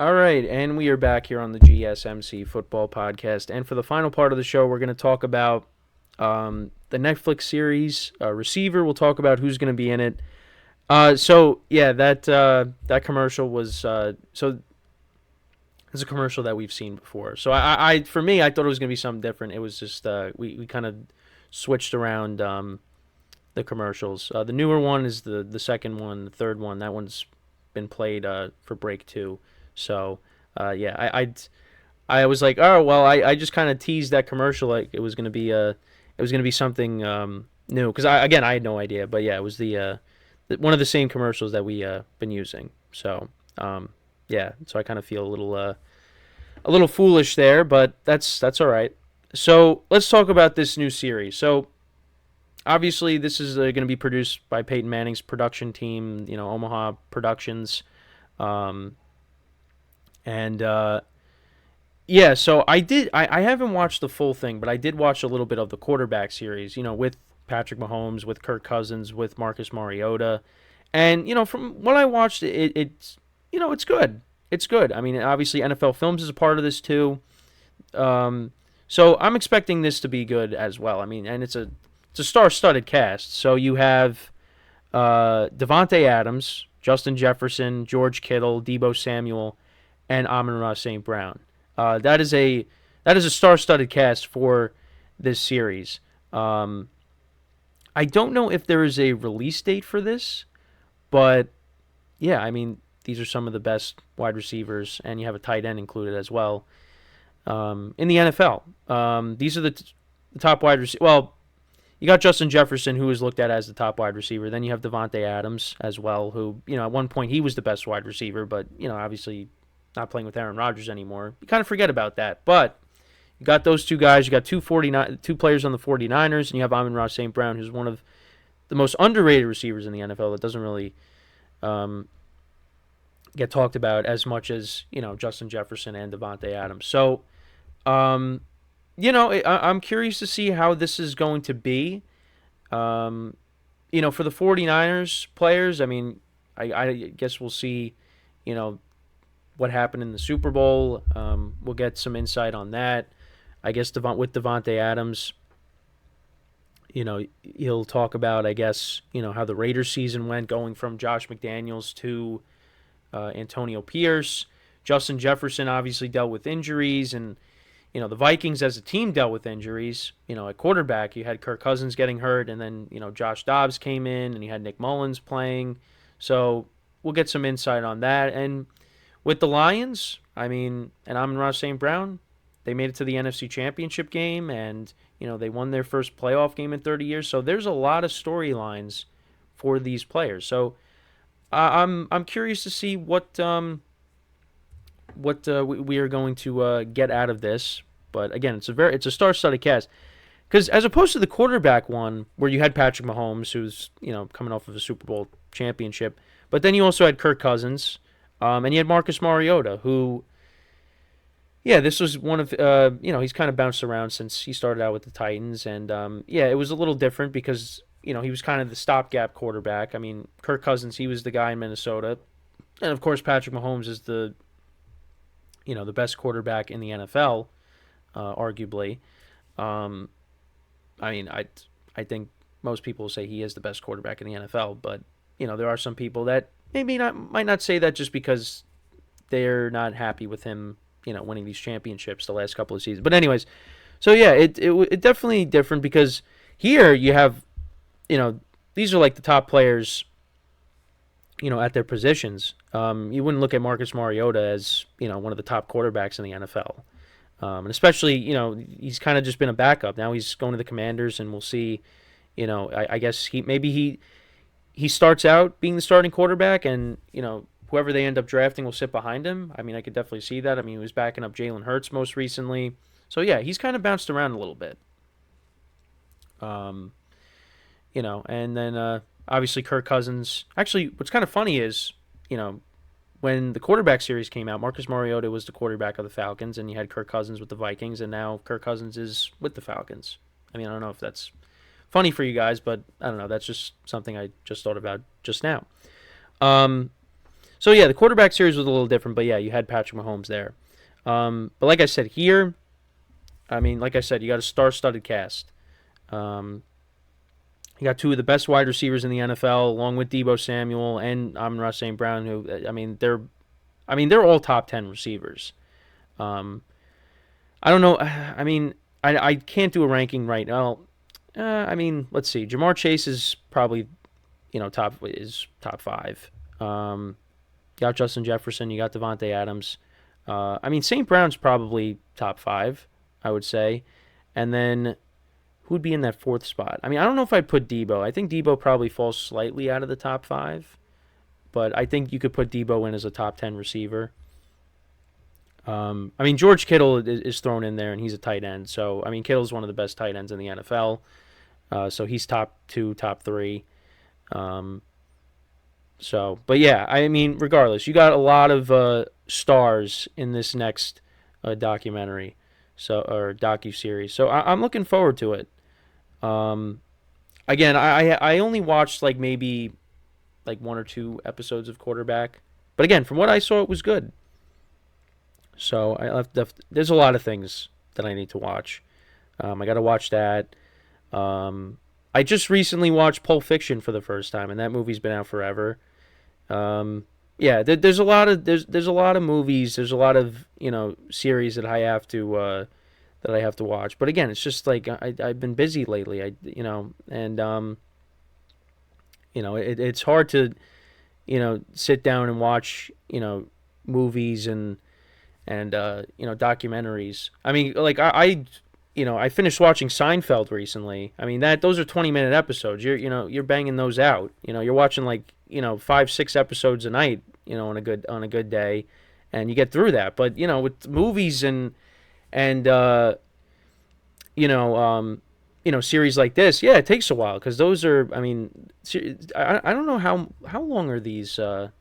All right, and we are back here on the GSMC Football Podcast. And for the final part of the show, we're going to talk about the Netflix series Receiver. We'll talk about who's going to be in it. That commercial was so. It's a commercial that we've seen before. So for me, I thought it was going to be something different. It was just we kind of switched around the commercials. The newer one is the second one. The third one, that one's been played for break two. So I was like, oh well, I just kind of teased that commercial like it was gonna be something new because I had no idea, but yeah, it was the one of the same commercials that we been using. So so I kind of feel a little foolish there, but that's all right. So let's talk about this new series. So obviously this is going to be produced by Peyton Manning's production team, Omaha Productions. Um, and So I haven't watched the full thing, but I did watch a little bit of the quarterback series, with Patrick Mahomes, with Kirk Cousins, with Marcus Mariota. And, from what I watched, it's good. It's good. I mean, obviously NFL Films is a part of this too. So I'm expecting this to be good as well. I mean, and it's a star-studded cast. So you have Davante Adams, Justin Jefferson, George Kittle, Deebo Samuel, and Amon-Ra St. Brown. That is a star-studded cast for this series. I don't know if there is a release date for this, but yeah, I mean these are some of the best wide receivers, and you have a tight end included as well in the NFL. These are the top wide receivers. Well, you got Justin Jefferson, who is looked at as the top wide receiver. Then you have Davante Adams as well, who at one point he was the best wide receiver, but obviously not playing with Aaron Rodgers anymore. You kind of forget about that. But you got those two guys. You got two players on the 49ers, and you have Amon-Ra St. Brown, who's one of the most underrated receivers in the NFL that doesn't really get talked about as much as Justin Jefferson and Davante Adams. So, I'm curious to see how this is going to be. For the 49ers players, I mean, I guess we'll see, what happened in the Super Bowl. We'll get some insight on that. I guess with Davante Adams, he'll talk about, I guess, how the Raiders season went, going from Josh McDaniels to Antonio Pierce. Justin Jefferson obviously dealt with injuries, and the Vikings as a team dealt with injuries. At quarterback, you had Kirk Cousins getting hurt, and then Josh Dobbs came in, and you had Nick Mullins playing. So we'll get some insight on that. And with the Lions, I mean, and Amon-Ra St. Brown, they made it to the NFC Championship game, and they won their first playoff game in 30 years. So there's a lot of storylines for these players. So I'm curious to see what we are going to get out of this. But again, it's a star-studded cast. Because as opposed to the quarterback one, where you had Patrick Mahomes, who's coming off of a Super Bowl championship, but then you also had Kirk Cousins, and you had Marcus Mariota, who, this was one of he's kind of bounced around since he started out with the Titans, and it was a little different because he was kind of the stopgap quarterback. I mean, Kirk Cousins, he was the guy in Minnesota, and of course Patrick Mahomes is the best quarterback in the NFL, arguably. I mean, I think most people say he is the best quarterback in the NFL, but there are some people that might not say that just because they're not happy with him, winning these championships the last couple of seasons. But anyways, so yeah, it definitely different because here you have, these are like the top players, at their positions. You wouldn't look at Marcus Mariota as one of the top quarterbacks in the NFL. And especially, he's kind of just been a backup. Now he's going to the Commanders, and we'll see. I guess he starts out being the starting quarterback, and whoever they end up drafting will sit behind him. I mean, I could definitely see that. I mean, he was backing up Jalen Hurts most recently, so yeah, he's kind of bounced around a little bit. And then obviously Kirk Cousins. Actually, what's kind of funny is, when the quarterback series came out, Marcus Mariota was the quarterback of the Falcons, and you had Kirk Cousins with the Vikings, and now Kirk Cousins is with the Falcons. I mean, I don't know if that's funny for you guys, but I don't know. That's just something I just thought about just now. So yeah, the quarterback series was a little different, but yeah, you had Patrick Mahomes there. But like I said here, I mean, like I said, you got a star-studded cast. Um, you got two of the best wide receivers in the NFL, along with Deebo Samuel and Amon-Ra St. Brown. Who, they're all top 10 receivers. Um, I don't know. I mean, I can't do a ranking right now. I mean, let's see. Jamar Chase is probably top five. You got Justin Jefferson. You got Davante Adams. I mean, St. Brown's probably top five, I would say. And then who'd be in that fourth spot? I mean, I don't know if I'd put Deebo. I think Deebo probably falls slightly out of the top five, but I think you could put Deebo in as a top 10 receiver. I mean, George Kittle is thrown in there, and he's a tight end. So, I mean, Kittle's one of the best tight ends in the NFL. So he's top two, top three. But yeah, I mean, regardless, you got a lot of stars in this next documentary, or docu-series. So I'm looking forward to it. Again, I only watched like maybe like one or two episodes of Quarterback, but again, from what I saw, it was good. So there's a lot of things that I need to watch. I got to watch that. I just recently watched Pulp Fiction for the first time, and that movie's been out forever. Yeah, there's a lot of movies. There's a lot of series that I have to watch. But again, it's just like I've been busy lately. It's hard to sit down and watch movies and documentaries. I mean, like I finished watching Seinfeld recently. I mean, those are 20-minute episodes. You're banging those out. You're watching like 5-6 episodes a night. On a good day, and you get through that. But with movies and series like this, yeah, it takes a while because those are. I mean, I don't know how long are these. How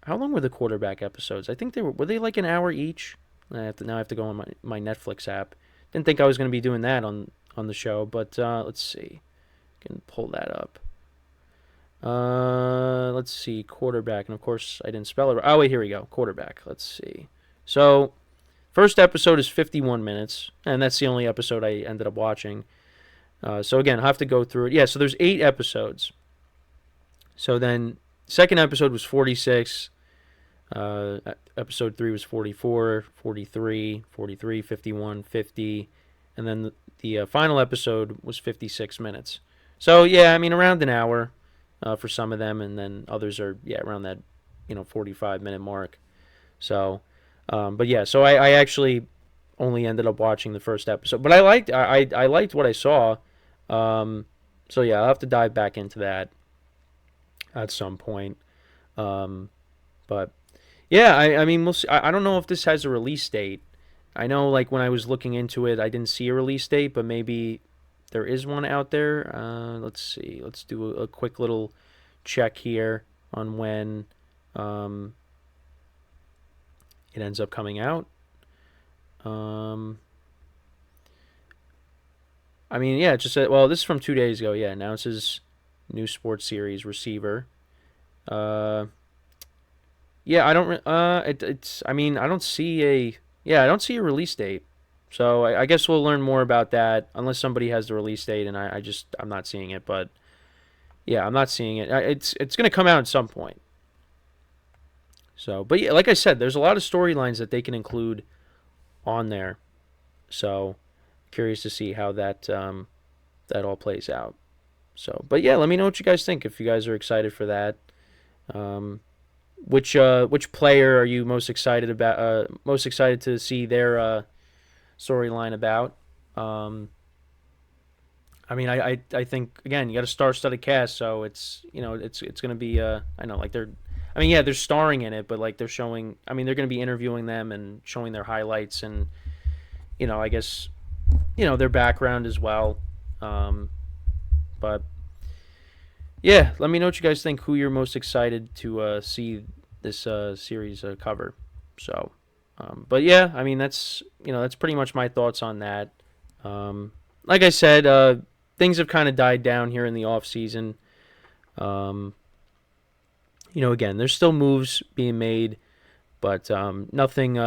long were the Quarterback episodes? I think were they like an hour each? I have to go on my Netflix app. Didn't think I was going to be doing that on the show, but let's see. I can pull that up. Let's see, Quarterback, and of course I didn't spell it. Oh wait, here we go. Quarterback. Let's see. So, first episode is 51 minutes, and that's the only episode I ended up watching. So again, I'll have to go through it. Yeah, so there's 8 episodes. So then, second episode was 46. Episode 3 was 44, 43, 43, 51, 50, and then the final episode was 56 minutes. So yeah, I mean around an hour for some of them, and then others are around that 45-minute mark. So, but yeah, so I actually only ended up watching the first episode, but I liked what I saw. So yeah, I'll have to dive back into that at some point. But yeah, I mean, we'll see. I don't know if this has a release date. I know, like, when I was looking into it, I didn't see a release date, but maybe there is one out there. Let's see. Let's do a quick little check here on when it ends up coming out. I mean, yeah, it just said, well, this is from 2 days ago. Yeah, announces new sports series receiver. Yeah, I don't. It's. I mean, I don't see a. Yeah, I don't see a release date. So I guess we'll learn more about that unless somebody has the release date, and I'm not seeing it. But yeah, I'm not seeing it. It's going to come out at some point. So, but yeah, like I said, there's a lot of storylines that they can include on there. So curious to see how that all plays out. So, but yeah, let me know what you guys think if you guys are excited for that. Which player are you most excited about? Most excited to see their storyline about? I mean, I think again you got a star-studded cast, so it's it's gonna be I know like they're starring in it, but like they're showing. I mean, they're gonna be interviewing them and showing their highlights and I guess their background as well. But yeah, let me know what you guys think. Who you're most excited to see this series cover. So, but yeah, I mean that's that's pretty much my thoughts on that. Like I said, things have kind of died down here in the off season. Again, there's still moves being made, but nothing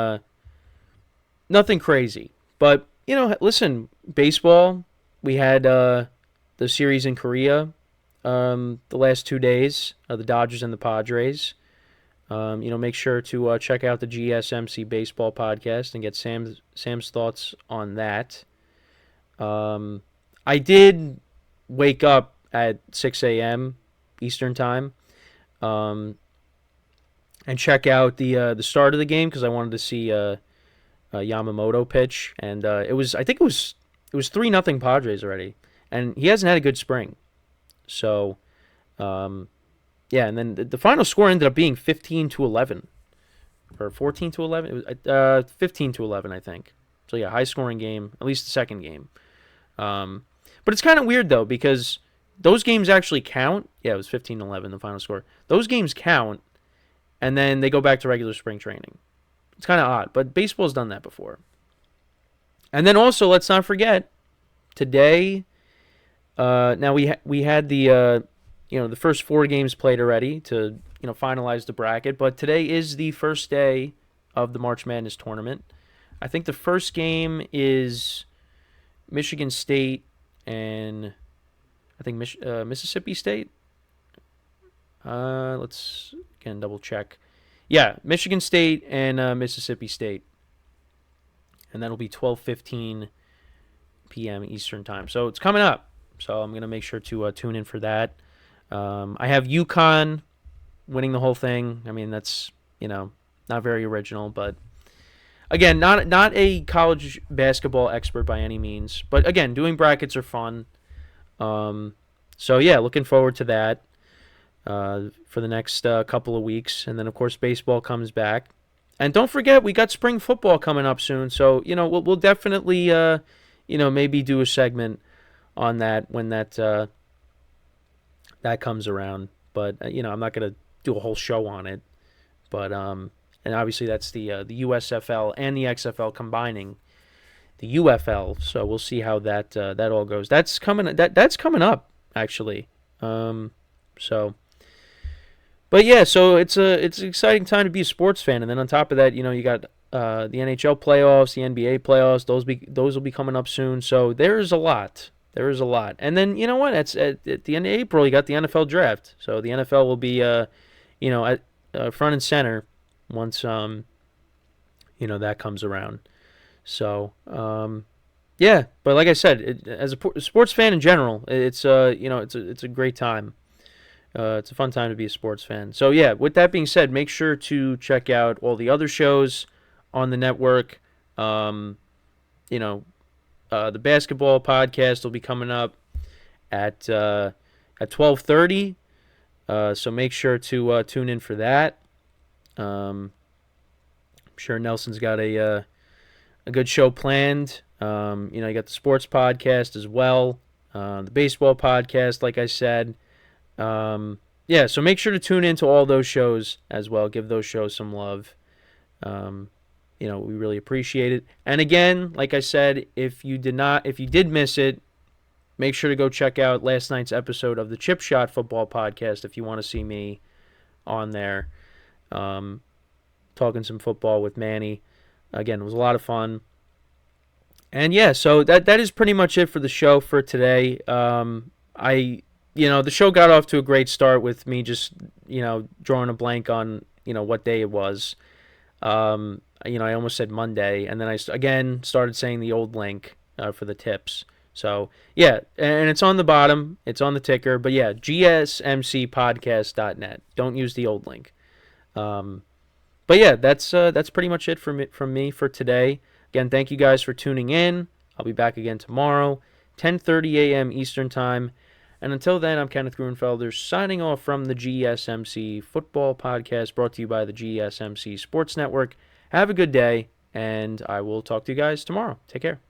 crazy. But listen, baseball. We had the series in Korea the last 2 days, the Dodgers and the Padres. Make sure to check out the GSMC Baseball Podcast and get Sam's thoughts on that. I did wake up at 6 a.m. Eastern Time and check out the start of the game because I wanted to see Yamamoto pitch, and I think it was 3-0 Padres already, and he hasn't had a good spring. So, yeah, and then the final score ended up being 15-11 or 14-11. It was 15-11, I think. So yeah, high scoring game, at least the second game. But it's kind of weird though because those games actually count. Yeah, it was 15-11 the final score. Those games count, and then they go back to regular spring training. It's kind of odd, but baseball's done that before. And then also, let's not forget, today. Now we had the the first 4 games played already to finalize the bracket, but today is the first day of the March Madness tournament. I think the first game is Michigan State and I think Mississippi State. Let's again double check. Yeah, Michigan State and Mississippi State, and that'll be 12:15 p.m. Eastern Time. So it's coming up. So I'm gonna make sure to tune in for that. I have UConn winning the whole thing. I mean, that's not very original, but again, not a college basketball expert by any means. But again, doing brackets are fun. So yeah, looking forward to that for the next couple of weeks, and then of course baseball comes back. And don't forget, we got spring football coming up soon. So we'll definitely maybe do a segment on that when that comes around. But I'm not gonna do a whole show on it. But and obviously that's the USFL and the XFL combining the UFL. So we'll see how that all goes. That's coming. That's coming up actually. So. But yeah, so it's an exciting time to be a sports fan, and then on top of that, you got the NHL playoffs, the NBA playoffs. Those will be coming up soon. So there's a lot. There is a lot, and then you know what? At the end of April, you got the NFL draft. So the NFL will be at front and center once that comes around. So yeah, but like I said, as a sports fan in general, it's a great time. It's a fun time to be a sports fan. So yeah, with that being said, make sure to check out all the other shows on the network. The basketball podcast will be coming up at 12:30. So make sure to tune in for that. I'm sure Nelson's got a good show planned. You got the sports podcast as well, the baseball podcast, like I said. Yeah, so make sure to tune into all those shows as well. Give those shows some love. We really appreciate it. And again, like I said, if you did miss it, make sure to go check out last night's episode of the Chip Shot Football Podcast if you want to see me on there, talking some football with Manny. Again, it was a lot of fun. And yeah, so that is pretty much it for the show for today. The show got off to a great start with me just, drawing a blank on, what day it was. I almost said Monday, and then I again started saying the old link for the tips. So, yeah, and it's on the bottom. It's on the ticker. But, yeah, gsmcpodcast.net. Don't use the old link. But, yeah, that's pretty much it from me for today. Again, thank you guys for tuning in. I'll be back again tomorrow, 10:30 a.m. Eastern Time. And until then, I'm Kenneth Grunfelder signing off from the GSMC Football Podcast brought to you by the GSMC Sports Network. Have a good day, and I will talk to you guys tomorrow. Take care.